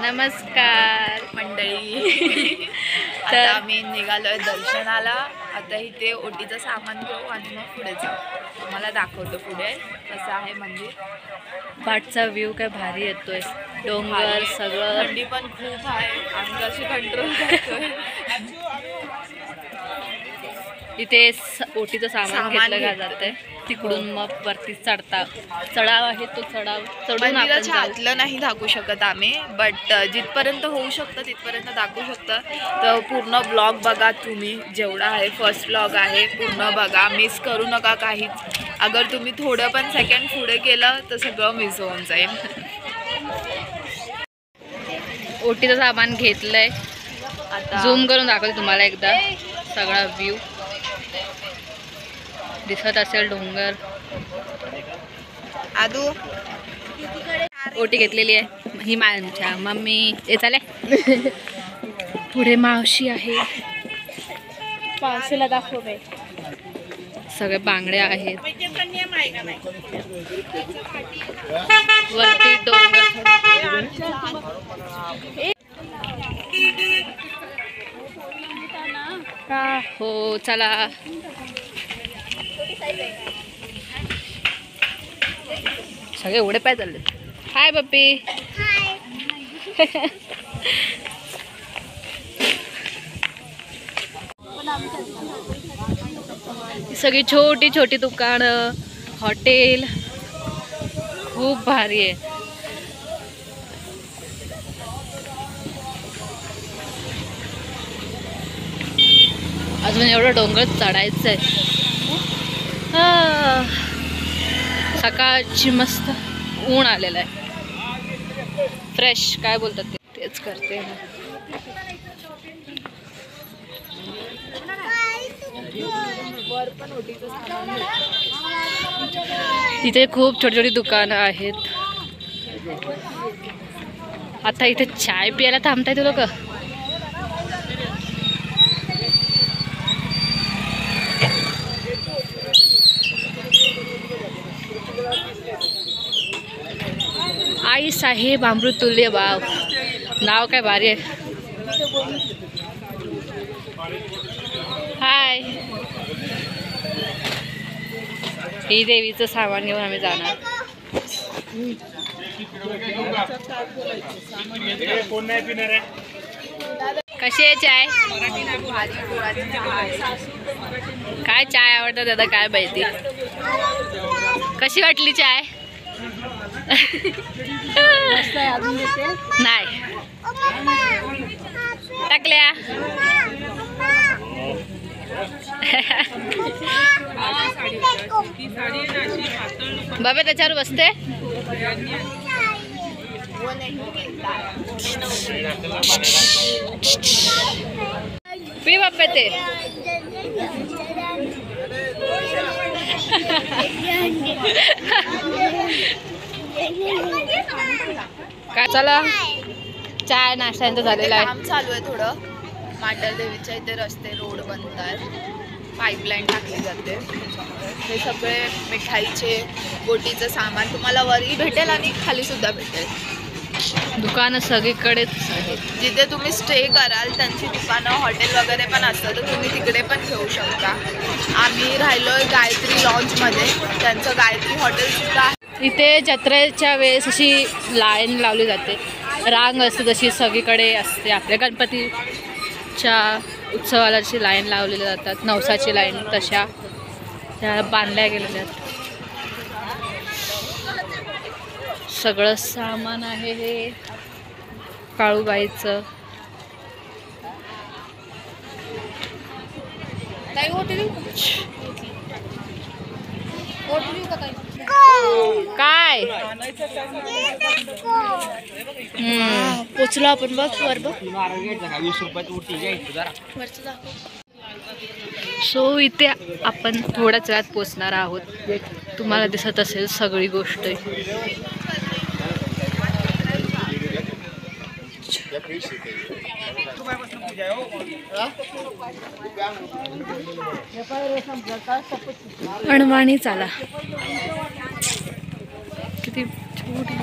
नमस्कार मंडळी. आता आम्ही निघालोय दर्शनाला. आता इथे ओटीचं सामान घेऊ आणि मग पुढे जाऊ. तुम्हाला दाखवतो पुढे कसं आहे मंदिर. पाठचा व्ह्यू काय भारी येतोय, डोंगर सगळं. थंडी पण खूप आहे, आम्ही कशी कंट्रोल करतोय. इथे ओटीचं सामान घेतलं जातंय, तिकडून मग वरती चढाव आहे तो चढाव चढून मंदिराच्या आतलं नाही दाखवू शकत आम्ही, बट जिथपर्यंत होऊ शकतं तिथपर्यंत दाखवू शकतं. तर पूर्ण ब्लॉग बघा तुम्ही, जेवढा आहे फर्स्ट ब्लॉग आहे पूर्ण बघा, मिस करू नका काहीच. अगर तुम्ही थोडं पण सेकंड पुढे केलं तर सगळं मिस होऊन जाईल. ओटीचं सामान घेतलंय, आता झूम करून दाखवते तुम्हाला एकदा. सगळा व्ह्यू दिसत असेल, डोंगर. आदू ओटी घेतलेली आहे ही माझ्या मम्मी. हे चाले पुढे मावशी आहे, पावसाला दाखव. सगळे बांगडे आहेत, वरती डोंगर. हो चला. सगळे एवढे पाय चालले. हाय पप्पी. सगळी छोटी छोटी दुकानं, हॉटेल खूप भारी आहे. अजून एवढं डोंगर चढायचं आहे. सकाळची मस्त ऊन आलेलं आहे, फ्रेश काय बोलतात तेच करते. इथे खूप छोटी छोटी दुकानं आहेत. आता इथे चाय प्यायला थांबताय ते लोक. आई साहेब अमृतुल्य बाव, नाव काय भारी आहे. हाय. ही देवीचं सामान घेऊन आम्ही जाणार. कशी आहे चाय? काय चाय आवडतं दादा, काय माहिती. कशी वाटली चाय? नाही टाकल्या. बाबा त्याच्यावर बसते. पी बाप्पा ते. काय चला, चाय नाश्त्यांचं झालेला आहे. काम चालू आहे थोडं. मांडर देवीच्या इथे रस्ते रोड बनतात, पाईपलाईन टाकली जाते. हे सगळे मिठाईचे बोटीचं सामान तुम्हाला वरही भेटेल आणि खाली सुद्धा भेटेल. दुकानं सगळीकडेच आहेत. जिथे तुम्ही स्टे कराल त्यांची दुकानं, हॉटेल वगैरे पण असतं, तर तुम्ही तिकडे पण घेऊ शकता. आम्ही राहिलोय गायत्री लॉन्जमध्ये, त्यांचं गायत्री हॉटेल सुद्धा आहे. इथे जत्रेच्या वेळेस अशी लाईन लावली जाते, रांग असते जशी सगळीकडे असते. आपल्या गणपतीच्या उत्सवाला जशी लाईन लावलेल्या जातात, नवसाची लाईन, तशा त्या बांधल्या गेलेल्या आहेत. सगळं सामान आहे हे काळूबाईचं. काय पोचलो आपण बघ वर बघ. सो इथे आपण थोड्याच वेळात पोचणार आहोत. तुम्हाला दिसत असेल सगळी गोष्ट. अणवाणी चाला किती छोटी.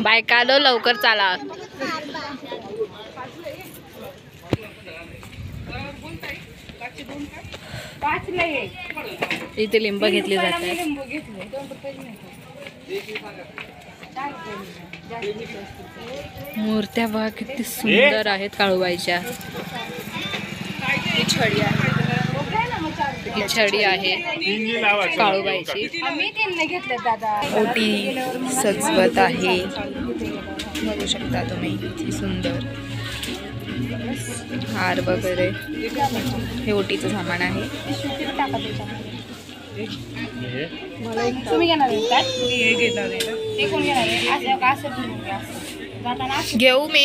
बायकानो लवकर चाला. इथे लिंब घेतली जाते. मूर्त्या बघा किती सुंदर आहेत काळूबाईच्या. ही छडी आहे. ही छडी आहे काळूबाईची. ओटी सजवत आहे, बघू शकता तुम्ही किती सुंदर. हार वगैरे हे ओटीचं सामान आहे. घेऊ मी.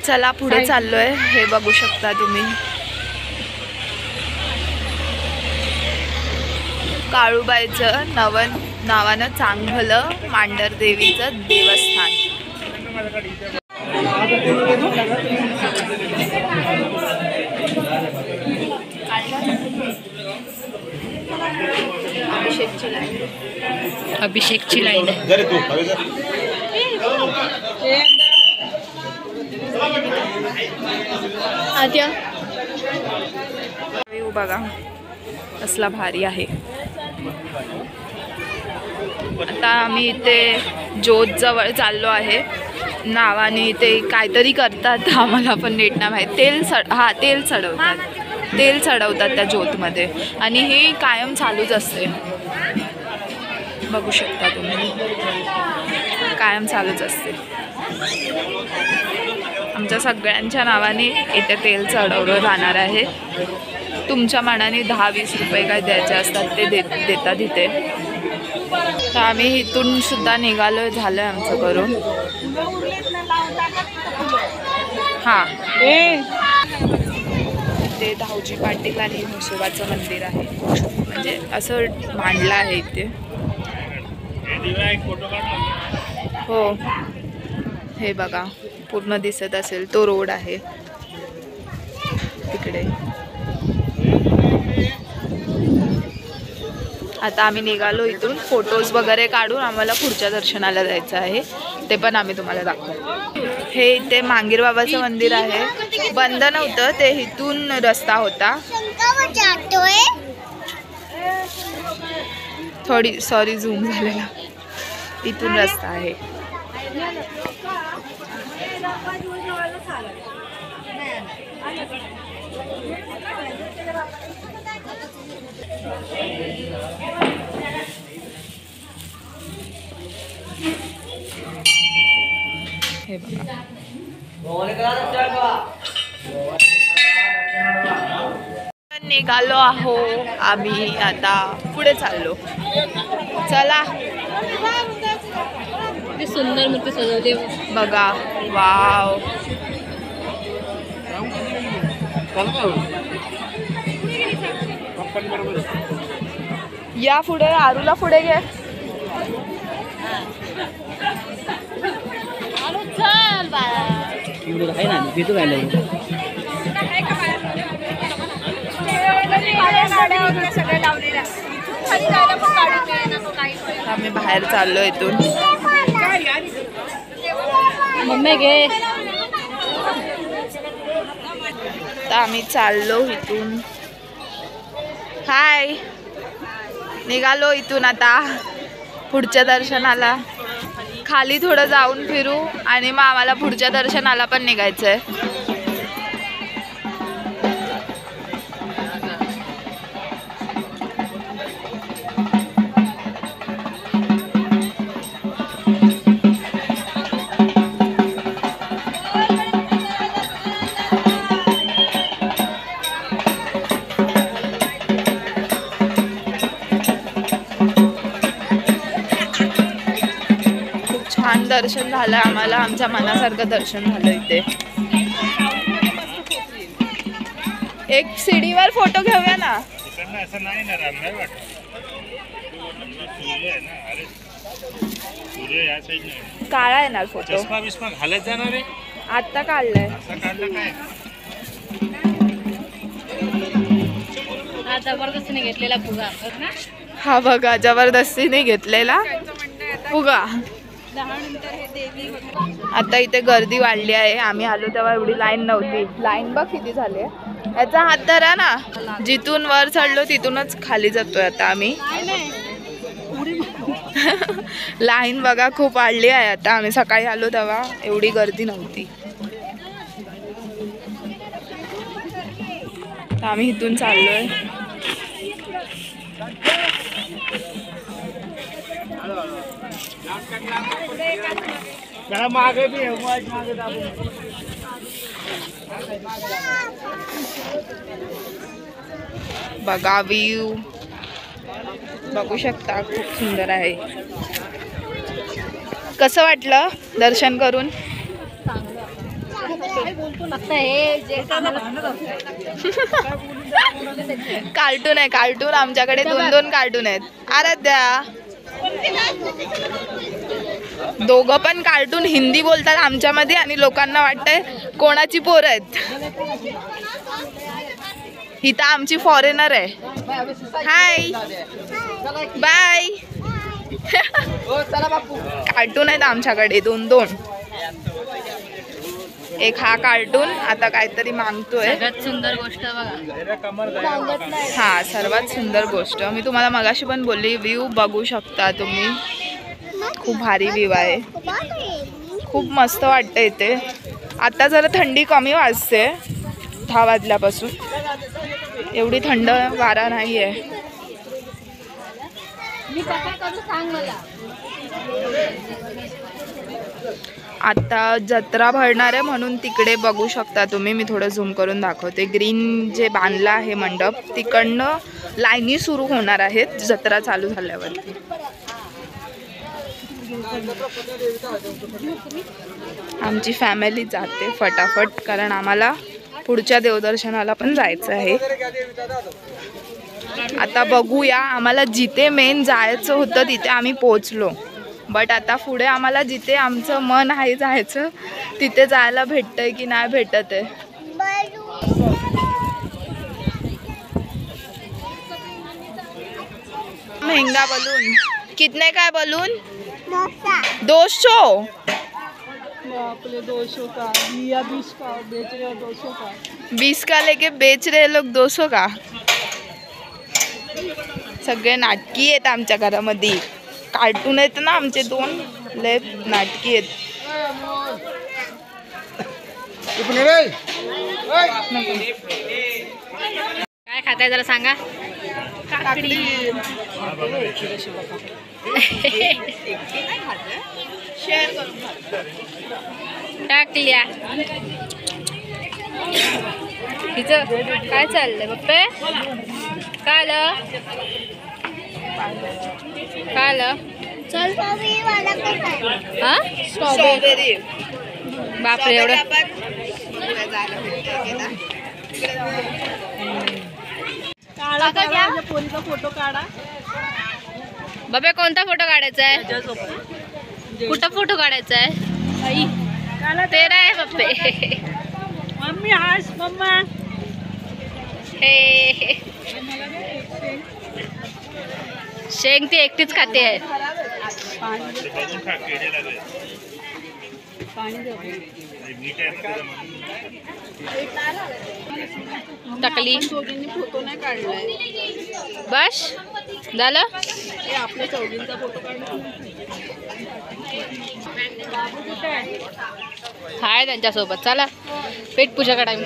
चला पुढे चाललोय. हे बघू शकता तुम्ही काळूबाईचं नावानं चांगलं मांढर देवीचं देवस्थान. अभिषेकची लाईन बघा कसला भारी आहे. आता आम्ही इथे ज्योत जवळ चाललो आहे. नावाने ते काहीतरी करतात, आम्हाला पण नीट नाव आहे. तेल चढवतात त्या ज्योतमध्ये आणि हे कायम चालूच असते. बघू शकता तुम्ही कायम चालूच असते. आमच्या सगळ्यांच्या नावाने इथे तेल चढवलं जाणार आहे. तुमच्या मनाने 10-20 रुपये काय द्यायचे असतात ते देतात इथे. तर आम्ही इथून सुद्धा निघालो, झालं आमचं करून. हां ते धावजी पाटील आणि म्हसोबाचं मंदिर आहे, म्हणजे असं मांडलं आहे इथे. हो हे बघा पूर्ण दिसत असेल तो रोड आहे तिकडे. आता आम्ही निघालो इथून. फोटोज वगैरे काढून आम्हाला पुढच्या दर्शनाला जायचं आहे, ते पण आम्ही तुम्हाला दाखवू. हे इथे मांगीर बाबाचं मंदिर आहे. बंद नव्हतं ते, इथून रस्ता होता. थोडी सॉरी झूम झालेला. इथून रस्ता आहे. हे बघा निघालो आहो आम्ही. आता पुढे चाललो. चला. सुंदर मूर्ती सजवते बघा. वाव. या पुढे. आरूला पुढे घे. आम्ही बाहेर चाललो इथून. मम्मी घे. तर आम्ही चाललो इथून. हाय. निघालो इथून आता पुढच्या दर्शनाला. खाली थोडं जाऊन फिरू आणि मग आम्हाला पुढच्या दर्शनाला पण निघायचंय. छान दर्शन झालं आम्हाला. आमच्या मनासारखं दर्शन झालं इथे. एक सीडीवर फोटो घेऊया ना. काळा येणार फोटो. आता काढलाय. जबरदस्तीने घेतलेला फुगा. हा बघा जबरदस्तीने घेतलेला. उगा आता इथे गर्दी वाढली आहे. आम्ही आलो तेव्हा एवढी लाईन नव्हती. लाईन बघ किती झाली आहे. याचा हात धरा ना. जिथून वर चढलो तिथूनच खाली जातोय आता आम्ही. लाईन बघा खूप वाढली आहे आता. आम्ही सकाळी आलो तेव्हा एवढी गर्दी नव्हती. आम्ही इथून चाललोय. बघा व्ह्यू बघू शकता खूप सुंदर आहे. कसं वाटलं दर्शन करून? कार्टून आहे कार्टून. आमच्याकडे 2-2 कार्टून आहेत. आराध्या दोघं पण कार्टून हिंदी बोलतात आमच्यामध्ये आणि लोकांना वाटतंय कोणाची पोरं आहेत. ही तर आमची फॉरेनर आहे. Hi bye. कार्टून आहेत आमच्याकडे 2-2. एक हा कार्टून आता काहीतरी मागतोय. सगळ्यात सुंदर गोष्ट बघा. हा सर्वात सुंदर गोष्ट मी तुम्हाला मगाशी पण बोलली. व्ह्यू बघू शकता तुम्ही. खूप भारी व्ह्यू आहे. खूप मस्त वाटतं इथे. आता जरा थंडी कमी वाजते 10 वाजल्यापासून. एवढी थंड वारा नाही आहे. आता जत्रा भरणार आहे म्हणून तिकडे बघू शकता तुम्ही. मी थोडं झूम करून दाखवते. ग्रीन जे बांधला आहे मंडप तिकडनं लाईनी सुरू होणार आहेत जत्रा चालू झाल्यावरती. आमची फॅमिली जाते फटाफट कारण आम्हाला पुढच्या देवदर्शनाला पण जायचं आहे. आता बघूया. आम्हाला जिथे मेन जायचं होतं तिथे आम्ही पोहोचलो. बट आता पुढे आम्हाला जिथे आमचं मन आहे जायचं तिथे जायला भेटतंय की नाही भेटत आहे. महंगा बलून कितने का है बलून? 200 का या 20 का बेच रहे हो 200 का. 20 का लेके बेच रहे लोग 200 का. सगळे नाटकी आहेत आमच्या घरामध्ये. कार्टून आहेत ना आमचे 2 लय नाटकी आहेत. काय खाताय जरा सांगा. टाकल्या हिचं काय चाललंय पप्पे? काय आलं काय आलं? हा स्ट्रॉबेरी. बापरे एवढं. पोरीचा फोटो काढा. बाबा कोणता फोटो काढायचा आहे? कुठं फोटो काढायचा आहे? तेरा आहे पप्पे. मम्मी हास मम्मा. हे शेंग ती एकटीच खाते आहे. टाकली फोटो नाही काढलाय. बस झालं. आपल्या चौघींचा फोटो काढला. हाय त्यांच्यासोबत. चला पेट पूजा टाइम.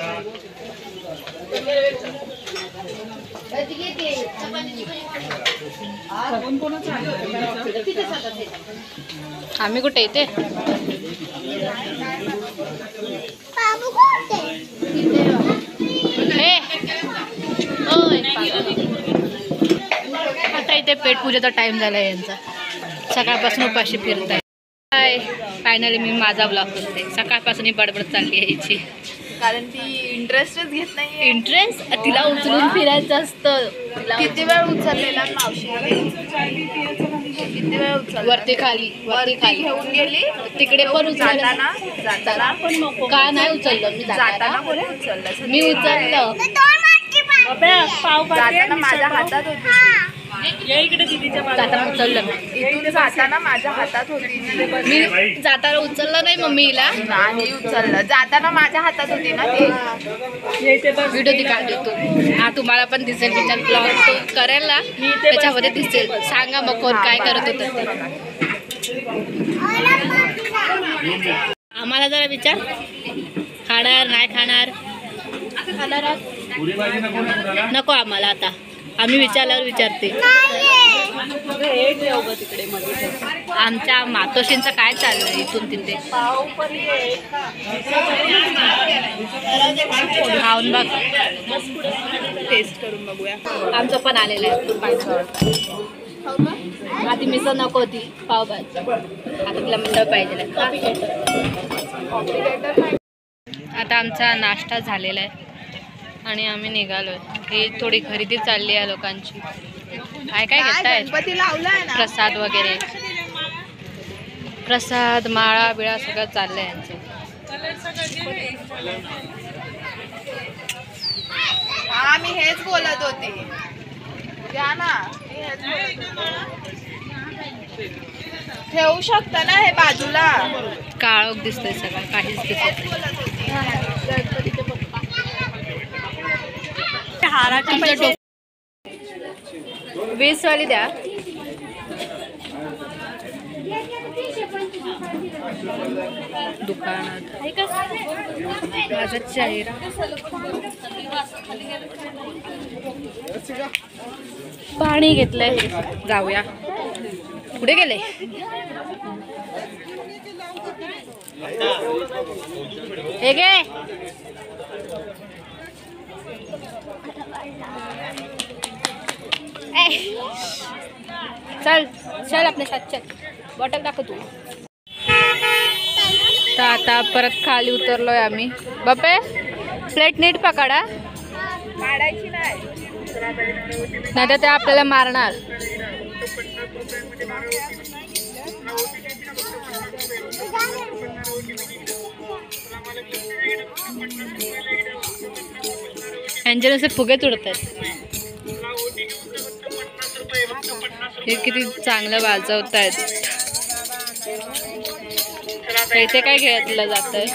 आम्ही कुठे येते? आता इथे पेट पूजेचा टाइम झाला यांचा. सकाळपासून उपाशी फिरताय. हाय फायनली मी माझा ब्लॉग करते. सकाळपासून ही बडबड चालली आहे हिची. कारण ती इंटरेस्टच घेत नाही. इंटरेस्ट तिला उचलून फिरायचं असतं. किती वेळ उचललेला मावशी? किती वेळ उचल? वरती खाली वरती खाली घेऊन गेली. तिकडे पण जाताना जाताना पण नको. का नाही उचललं मी जाताना कोणी उचललं? मी उचललं. पाव जाताना माझ्या हातात होती. या इकडे दीदीच्या जाताना उचललं मी. इथून जाताना माझ्या हातात होती मी जाताना उचललं नाही मम्मीला. नाही उचललं, जाताना माझ्या हातात होती ना ती. व्हिडिओ ती काढ देतो. हा तुम्हाला पण दिसेल त्याच्यात ब्लॉग तो करेल ना त्याच्यामध्ये दिसेल. सांगा मग कोण काय करत होतं ते. आम्हाला जरा विचार, खाणार नाही खाणार? खाणार नको आम्हाला. आता आम्ही विचारल्यावर विचारते. आमच्या मातोश्रींचं काय चाललंय इथून तिथे. खाऊन बघ, टेस्ट करून बघूया. आमचं पण आलेलं आहे आधी मिसळ नको होती पावभाजी, आता तिला मिसळ पाहिजे. आता आमचा नाश्ता झालेला आहे आणि आम्ही निघालोय. ही थोडी खरेदी चालली आहे लोकांची. काय काय घेताय? गणपती लावलाय ना, प्रसाद वगैरे, प्रसाद माळा बिळा सगळं चाललंय यांचं. हा मी हेच बोलत होती. द्या ना, मी हेच बोलत होते. ठेवू शकता ना हे बाजूला. काळोख दिसतंय सगळं, काहीच दिसत हेच बोलत होती. नाही. 20 वाली द्या. दुकानात माझा चेहरा. पाणी घेतलंय, जाऊया. पुढे गेले. हे गे चल चल आपल्या साथ चल. बॉटल दाखव तू. तर आता परत खाली उतरलोय आम्ही. बापे प्लेट नीट पकडा, काढायची नाही. नाही तर ते आपल्याला मारणार. यांचे नुसते फुगेच उडतात. हे किती चांगलं वाजवत आहेत. इथे काय घेतलं जात आहे?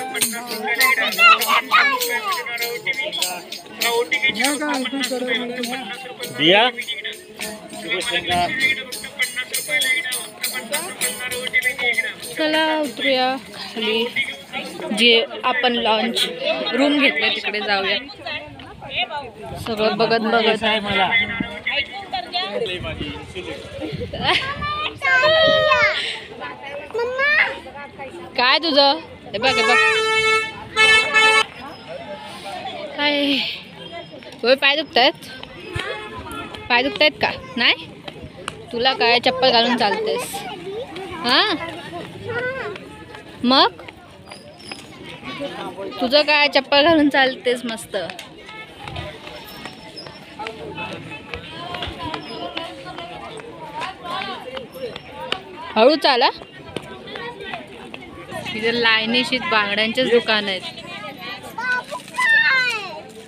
चला उतरूया खाली. जे आपण लॉन्च रूम घेतले तिकडे जाऊया. सगळं बघत बघत आहे मला. काय तुझं? हे बघ हे बघ काय. होय पाय दुखतायत? पाय दुखतायत का? नाही तुला काय चप्पल घालून चालतेस? हा मग तुझं काय चप्पल घालून चालतेस मस्त. हळू चाला. तिथे लाईनीशीत बांगड्यांचेच दुकान आहेत.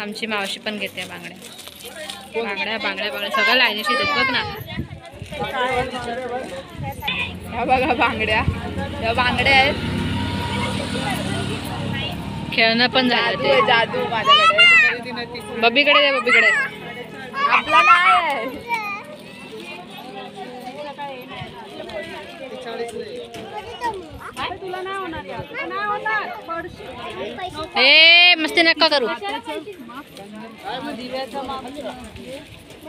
आमची मावशी पण घेते बांगड्या. बांगड्या बांगड्या बांगड्या सगळं लाईनीशीत आहेत बघ ना. ह्या बघा बांगड्या, ह्या बांगड्या आहेत. खेळणं पण झालं जादू ते. आहे, जादू माझ्याकडे. बबीकडे दे, बबीकडे. आपला नाही आहे. ए मस्ती नका करू.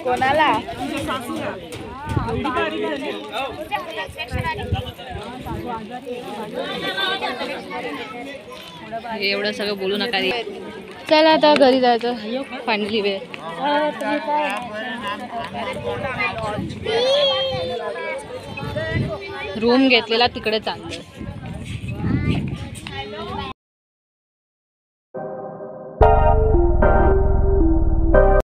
कोणाला? एवढं सगळं बोलू नका. चला आता घरी जायचं. फायनली वेळ. रूम घेतलेला तिकडे चालतंय.